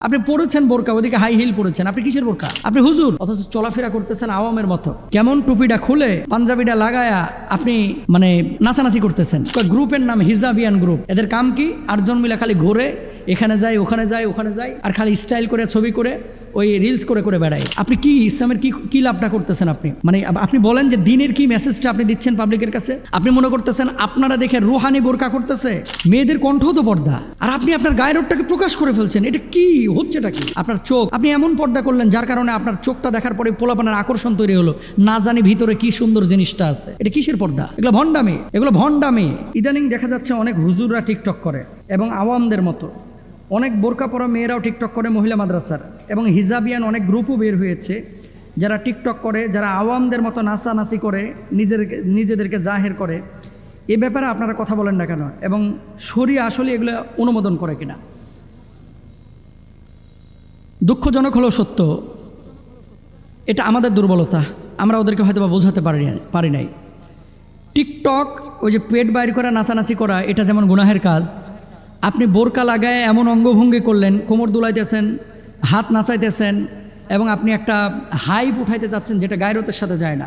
আপনি পড়েছেন বোরকা, ওদিকে হাই হিল পড়েছেন, আপনি কিসের বোরকা? আপনি হুজুর, অথচ চলাফেরা করতেছেন আওয়ামের মতো। কেমন টুপিটা খুলে পাঞ্জাবিটা লাগায়া আপনি নাচানাচি করতেছেন। গ্রুপের নাম হিজাবিয়ান গ্রুপ। এদের কাম কি? 8 জন মিলে খালি ঘুরে, এখানে যায় ওখানে যায় ওখানে যায়, আর খালি স্টাইল করে ছবি করে ওই রিলস করে করে বেড়ায়। আপনি কি ইসলামের কি লাভটা করতেছেন? আপনি বলেন যে দিনের কি মেসেজটা আপনি দিচ্ছেন পাবলিকের কাছে? আপনি মনে করতেছেন আপনারা দেখে রুহানি বোরকা করতেছে, মেয়েদের কণ্ঠ তো পর্দা, আর আপনি আপনার গায়ের রোগটাকে প্রকাশ করে ফেলছেন। এটা কি হচ্ছেটা কি? আপনার চোখ, আপনি এমন পর্দা করলেন যার কারণে আপনার চোখটা দেখার পরে পোলাপানের আকর্ষণ তৈরি হলো, না জানি ভিতরে কি সুন্দর জিনিসটা আছে। এটা কিসের পর্দা? এগুলো ভণ্ডামি, এগুলো ভণ্ডামি। ইদানিং দেখা যাচ্ছে অনেক হুজুররা টিকটক করে এবং আওয়ামদের মতো অনেক বোরকা পরা মেয়েরাও টিকটক করে মহিলা মাদ্রাসার, এবং হিজাবিয়ান অনেক গ্রুপও বের হয়েছে যারা টিকটক করে, যারা আওয়ামদের মতো নাচানাচি করে, নিজেদেরকে জাহের করে। এ ব্যাপারে আপনারা কথা বলেন না কেন? এবং শরীয়ত আসলে এগুলো অনুমোদন করে কিনা? দুঃখজনক হলো সত্য, এটা আমাদের দুর্বলতা, আমরা ওদেরকে হয়তো বা বোঝাতে পারি নাই। টিকটক, ওই যে পেট বাইর করা নাচানাচি করা, এটা যেমন গুনাহের কাজ। আপনি বোরকা লাগায় এমন অঙ্গভঙ্গি করলেন, কোমর দুলাইতেছেন, হাত নাচাইতেছেন, এবং আপনি একটা হাইপ উঠাইতে যাচ্ছেন যেটা গায়রতের সাথে যায় না।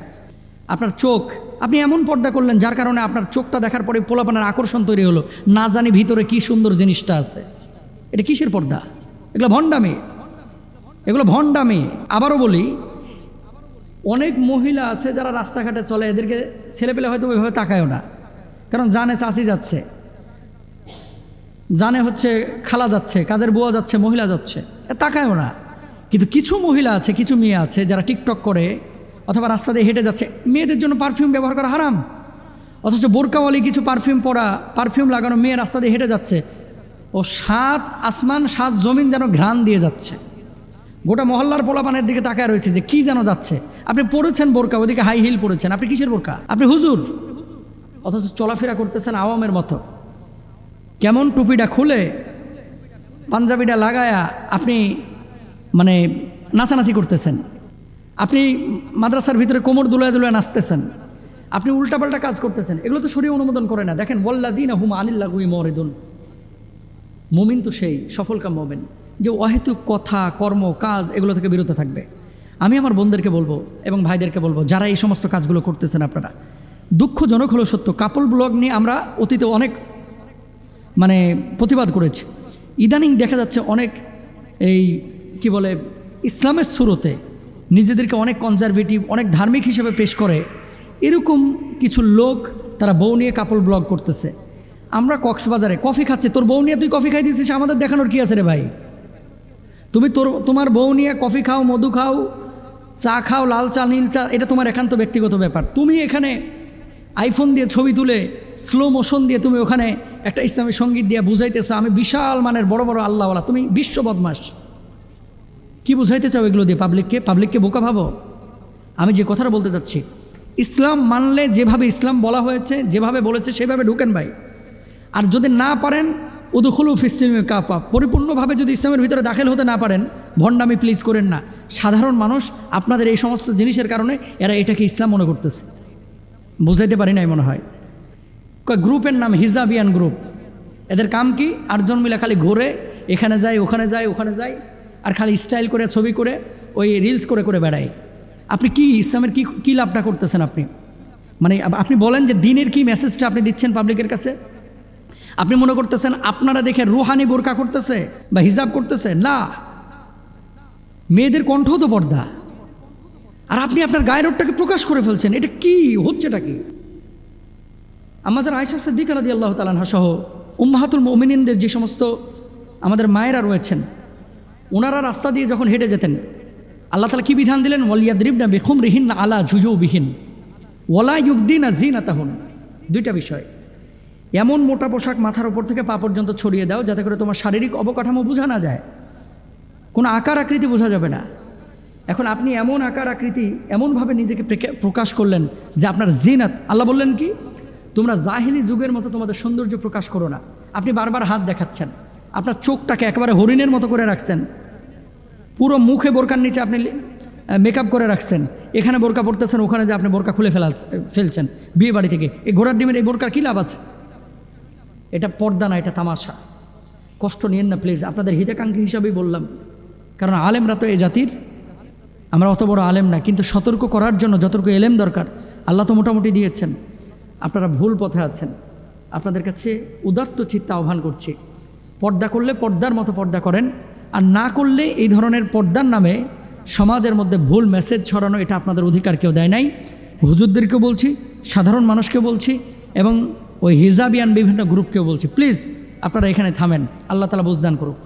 আপনার চোখ, আপনি এমন পর্দা করলেন যার কারণে আপনার চোখটা দেখার পরে পোলাপানের আকর্ষণ তৈরি হলো, না জানি ভিতরে কি সুন্দর জিনিসটা আছে। এটা কিসের পর্দা? এগুলো ভণ্ডামি, এগুলো ভণ্ডামি। আবারও বলি, অনেক মহিলা আছে যারা রাস্তাঘাটে চলে, এদেরকে ছেলেপেলে হয়তো ওইভাবে তাকায়ও না, কারণ জানে চাচি যাচ্ছে, জানে হচ্ছে খালা যাচ্ছে, কাজের বুয়া যাচ্ছে, মহিলা যাচ্ছে, তাকায়ও না। কিন্তু কিছু মহিলা আছে, কিছু মেয়ে আছে যারা টিকটক করে অথবা রাস্তা দিয়ে হেঁটে যাচ্ছে, মেয়েদের জন্য পারফিউম ব্যবহার করা হারাম, অথচ বোরকাওয়ালি কিছু পারফিউম লাগানো মেয়ে রাস্তা দিয়ে হেঁটে যাচ্ছে, ও 7 আসমান 7 জমিন যেন ঘ্রাণ দিয়ে যাচ্ছে। গোটা মহল্লার পোলাপানের দিকে তাকায় রয়েছে যে কি যেন যাচ্ছে। আপনি পড়েছেন বোরকা, ওদিকে হাই হিল পড়েছেন, আপনি কিসের বোরকা? আপনি হুজুর, অথচ চলাফেরা করতেছেন আওয়ামের মতো। কেমন টুপিটা খুলে পাঞ্জাবিটা লাগায়া আপনি নাচানাচি করতেছেন, আপনি মাদ্রাসার ভিতরে কোমর দুলায় দুলায় নাচতেছেন, আপনি উল্টাপাল্টা কাজ করতেছেন। এগুলো তো শরীয়ত অনুমোদন করে না। দেখেন, ওয়াল্লাযীনা হুম আনিল লাগwi মুরিদুন, মুমিন তো সেই সফলকাম মুমিন যে অহেতুক কথা, কর্ম, কাজ এগুলো থেকে বিরত থাকবে। আমি আমার বোনদেরকে বলবো এবং ভাইদেরকে বলবো, যারা এই সমস্ত কাজগুলো করতেছেন, আপনারা, দুঃখজনক হলো সত্য, কাপল ব্লগ নিয়ে আমরা অতীতে অনেক প্রতিবাদ করেছি। ইদানিং দেখা যাচ্ছে অনেক ইসলামের সুরতে নিজেদেরকে অনেক কনজারভেটিভ, অনেক ধার্মিক হিসেবে পেশ করে, এরকম কিছু লোক তারা বউ নিয়ে কাপল ব্লগ করতেছে। আমরা কক্সবাজারে কফি খাচ্ছি, তোর বউ নিয়ে তুই কফি খাই দিয়েছিস, আমাদের দেখানোর কি আছে রে ভাই? তুমি তোমার বউ নিয়ে কফি খাও, মধু খাও, চা খাও, লাল চা, নীল চা, এটা তোমার একান্ত ব্যক্তিগত ব্যাপার। তুমি এখানে আইফোন দিয়ে ছবি তুলে স্লো মোশন দিয়ে তুমি ওখানে একটা ইসলামী সঙ্গীত দিয়ে বুঝাইতেছো আমি বিশাল মানের বড় বড় আল্লাহওয়ালা, তুমি বিশ্ব বদমাস। কি বুঝাইতে চাও এগুলো দিয়ে? পাবলিককে বোকা ভাবো? আমি যে কথাটা বলতে চাচ্ছি, ইসলাম মানলে যেভাবে ইসলাম বলা হয়েছে, যেভাবে বলেছে সেভাবে ঢুকেন ভাই। আর যদি না পারেন, উদখুলু ফিস-সিলমি কাফা, পরিপূর্ণভাবে যদি ইসলামের ভিতরে দাখিল হতে না পারেন, ভণ্ডামি প্লিজ করেন না। সাধারণ মানুষ আপনাদের এই সমস্ত জিনিসের কারণে এরা এটাকে ইসলাম মনে করতেছে। বুঝাইতে পারি নাই মনে হয়। গ্রুপের নাম হিজাবিয়ান গ্রুপ। এদের কাম কি? 8 জন মিলে খালি ঘুরে, এখানে যায় ওখানে যায় ওখানে যায়, আর খালি স্টাইল করে ছবি করে ওই রিলস করে করে বেড়ায়। আপনি কি ইসলামের কি লাভটা করতেছেন? আপনি বলেন যে দিনের কি মেসেজটা আপনি দিচ্ছেন পাবলিকের কাছে? আপনি মনে করতেছেন আপনারা দেখে রুহানি বোরকা করতেছে বা হিজাব করতেছে? না, মেয়েদের কণ্ঠ তো পর্দা, আর আপনি আপনার গায়ের রোগটাকে প্রকাশ করে ফেলছেন। এটা কি হচ্ছেটা কি? আমাদের আয়েশা সিদ্দিকা রাদিয়াল্লাহু তাআলা আনহা সহ উম্মাহাতুল মুমিনিনদের যে সমস্ত আমাদের মায়েরা রয়েছেন, ওনারা রাস্তা দিয়ে যখন হেঁটে যেতেন, আল্লাহ তাআলা কি বিধান দিলেন? ওয়ালিয়াদরিবনা বিখুমরিহিন্না আলা জুজুবিহিন ওয়ালা ইউবদিনা যিনাতাহুন। 2টা বিষয়। এমন মোটা পোশাক মাথার ওপর থেকে পা পর্যন্ত ছড়িয়ে দাও যাতে করে তোমার শারীরিক অবকাঠামো বোঝা না যায়, কোনো আকার আকৃতি বোঝা যাবে না। এখন আপনি এমন আকার আকৃতি, এমনভাবে নিজেকে প্রকাশ করলেন যে আপনার জিনাত। আল্লাহ বললেন কি? তোমরা জাহিলি যুগের মতো তোমাদের সৌন্দর্য প্রকাশ করো না। আপনি বারবার হাত দেখাচ্ছেন, আপনার চোখটাকে একেবারে হরিণের মতো করে রাখছেন, পুরো মুখে বোরকার নিচে আপনি মেকআপ করে রাখছেন, এখানে বোরকা পরতেছেন, ওখানে যে আপনি বোরকা খুলে ফেলছেন বিয়ে বাড়ি থেকে। এই ঘোড়ার ডিমের এই বোরকার কী লাভ আছে? এটা পর্দা না, এটা তামাশা। কষ্ট নিয়েন না প্লিজ, আপনাদের হিতাকাঙ্ক্ষী হিসাবেই বললাম। কারণ আলেমরা তো এই জাতির, আমরা অত বড় আলেম না, কিন্তু সতর্ক করার জন্য যতটুকু এলেম দরকার আল্লাহ তো মোটামুটি দিয়েছেন। আপনারা ভুল পথে আছেন, আপনাদের কাছে উদাত্ত চিত্তে আহ্বান করছি, পর্দা করলে পর্দার মতো পর্দা করেন, আর না করলে এই ধরনের পর্দার নামে সমাজের মধ্যে ভুল মেসেজ ছড়ানো, এটা আপনাদের অধিকার কেউ দেয় নাই। হুজুরদেরকেও বলছি, সাধারণ মানুষকে বলছি, এবং ওই হিজাবিয়ান বিভিন্ন গ্রুপকেও বলছি, প্লিজ আপনারা এখানে থামেন। আল্লাহ তাআলা বুঝদান করুক।